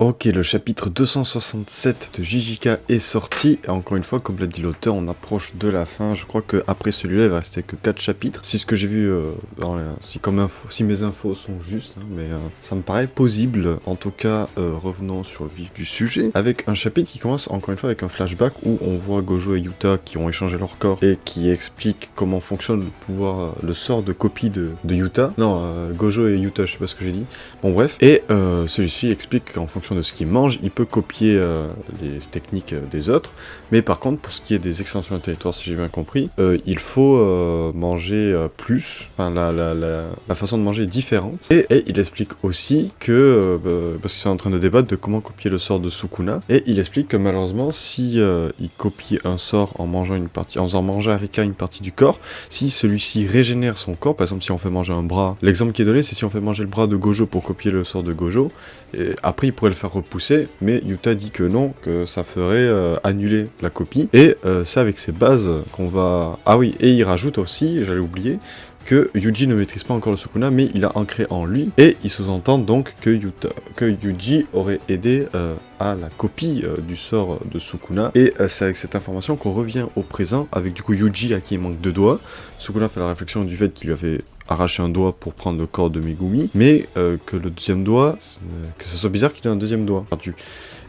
Ok, le chapitre 267 de JJK est sorti, et encore une fois, comme l'a dit l'auteur, on approche de la fin. Je crois qu'après celui-là, il va rester que 4 chapitres. Si ce que j'ai vu, si mes infos sont justes, hein, mais ça me paraît possible. En tout cas, revenons sur le vif du sujet, avec un chapitre qui commence encore une fois avec un flashback où on voit Gojo et Yuta qui ont échangé leur corps et qui expliquent comment fonctionne le pouvoir, le sort de copie de Yuta. Non, Gojo et Yuta, je sais pas ce que j'ai dit. Bon bref, et celui-ci explique qu'en fonction de ce qu'il mange, il peut copier les techniques des autres, mais par contre, pour ce qui est des extensions de territoire, si j'ai bien compris, il faut manger plus, enfin la façon de manger est différente, et il explique aussi que, parce qu'ils sont en train de débattre de comment copier le sort de Sukuna, et il explique que malheureusement, si il copie un sort en mangeant une partie, en faisant manger à Rika une partie du corps, si celui-ci régénère son corps, par exemple si on fait manger un bras, l'exemple qui est donné, c'est si on fait manger le bras de Gojo pour copier le sort de Gojo, et après il pourrait le faire repousser, mais Yuta dit que non, que ça ferait annuler la copie, et c'est avec ces bases qu'on va... Ah oui, et il rajoute aussi, j'allais oublier, que Yuji ne maîtrise pas encore le Sukuna, mais il a ancré en lui, et il sous-entend donc que Yuji aurait aidé à la copie du sort de Sukuna, et c'est avec cette information qu'on revient au présent, avec du coup Yuji à qui il manque 2 doigts. Sukuna fait la réflexion du fait qu'il lui avait arraché un doigt pour prendre le corps de Megumi, mais que le deuxième doigt, que ça soit bizarre qu'il ait un deuxième doigt perdu.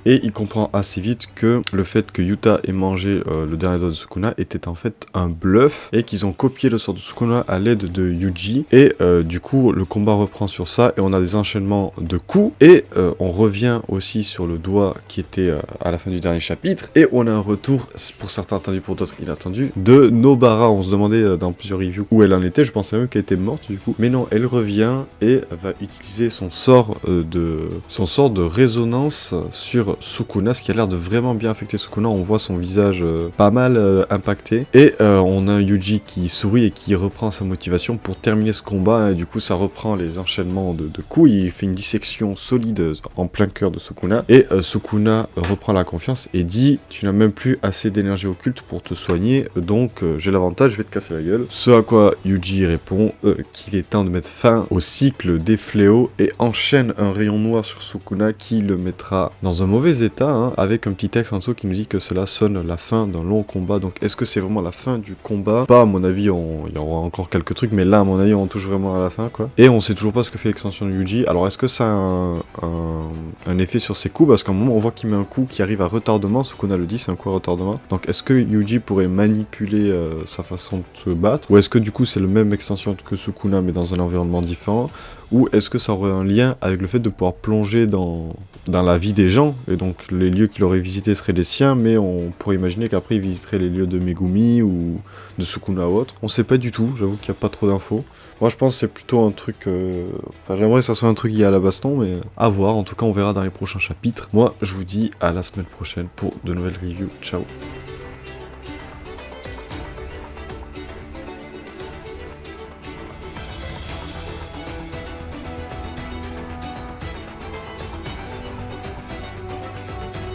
Et il comprend assez vite que le fait que Yuta ait mangé le dernier doigt de Sukuna était en fait un bluff, et qu'ils ont copié le sort de Sukuna à l'aide de Yuji, et du coup le combat reprend sur ça, et on a des enchaînements de coups, et on revient aussi sur le doigt qui était à la fin du dernier chapitre, et on a un retour, pour certains attendu, pour d'autres inattendu, de Nobara. On se demandait dans plusieurs reviews où elle en était, je pensais même qu'elle était morte du coup, mais non, elle revient et va utiliser son sort de résonance sur Sukuna, ce qui a l'air de vraiment bien affecter Sukuna. On voit son visage pas mal impacté, et on a un Yuji qui sourit et qui reprend sa motivation pour terminer ce combat, et du coup ça reprend les enchaînements de coups. Il fait une dissection solide en plein cœur de Sukuna, et Sukuna reprend la confiance et dit: tu n'as même plus assez d'énergie occulte pour te soigner, donc j'ai l'avantage, je vais te casser la gueule. Ce à quoi Yuji répond qu'il est temps de mettre fin au cycle des fléaux, et enchaîne un rayon noir sur Sukuna qui le mettra dans un mauvais état, hein, avec un petit texte en dessous qui nous dit que cela sonne la fin d'un long combat. Donc est-ce que c'est vraiment la fin du combat? Pas, à mon avis, il y aura encore quelques trucs, mais là à mon avis on touche vraiment à la fin quoi. Et on sait toujours pas ce que fait l'extension de Yuji. Alors est-ce que ça a un effet sur ses coups? Parce qu'à un moment on voit qu'il met un coup qui arrive à retardement, Sukuna le dit, c'est un coup à retardement. Donc est-ce que Yuji pourrait manipuler sa façon de se battre? Ou est-ce que du coup c'est le même extension que Sukuna mais dans un environnement différent? Ou est-ce que ça aurait un lien avec le fait de pouvoir plonger dans la vie des gens, et donc les lieux qu'il aurait visités seraient les siens, mais on pourrait imaginer qu'après il visiterait les lieux de Megumi ou de Sukuna ou autre. On sait pas du tout, j'avoue qu'il n'y a pas trop d'infos. Moi je pense que c'est plutôt un truc... Enfin j'aimerais que ça soit un truc lié à la baston, mais à voir. En tout cas on verra dans les prochains chapitres. Moi je vous dis à la semaine prochaine pour de nouvelles reviews. Ciao.